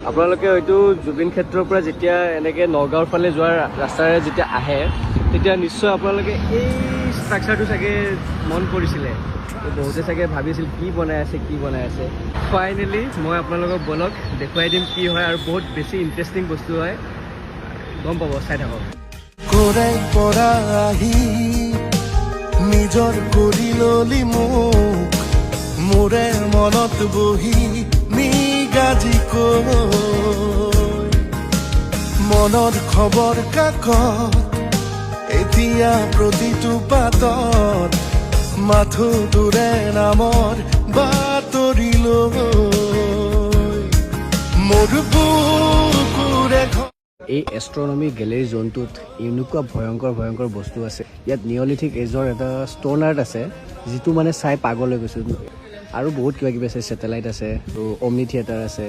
আপোনালোকে হয়তো জুবিন ক্ষেত্ৰৰ পৰা যেতিয়া এনেকৈ নগাঁৱৰ ফালে যোৱাৰ ৰাস্তাৰে যেতিয়া আহে তেতিয়া নিশ্চয় আপোনালোকে এই ষ্ট্ৰাকচাৰটো চাগে মন কৰিছিলে। বহুতে চাগে ভাবিছিল কি বনাই আছে। ফাইনেলি মই আপোনালোকক বলক দেখুৱাই দিম কি হয়, আৰু বহুত বেছি ইণ্টাৰেষ্টিং বস্তু হয়, গম পাব, চাই থাকক। নিজৰ কৰি ললি মোক মোৰে মনত বহি নিগাজি কৈ মনৰ খবৰ কাকত এতিয়া প্ৰতিটো পাতত মাথো তোৰে নামৰ বাতৰি লৈ মোৰ বুকুৰে এই এষ্ট্ৰনমি গেলেৰী জোনটোত এনেকুৱা ভয়ংকৰ বস্তু আছে। ইয়াত নিয়লিথিক এজৰ এটা ষ্ট'ন আৰ্ট আছে, যিটো মানে চাই পাগল হৈ গৈছোঁ। আৰু বহুত কিবা কিবি আছে, ছেটেলাইট আছে, অমনি থিয়েটাৰ আছে,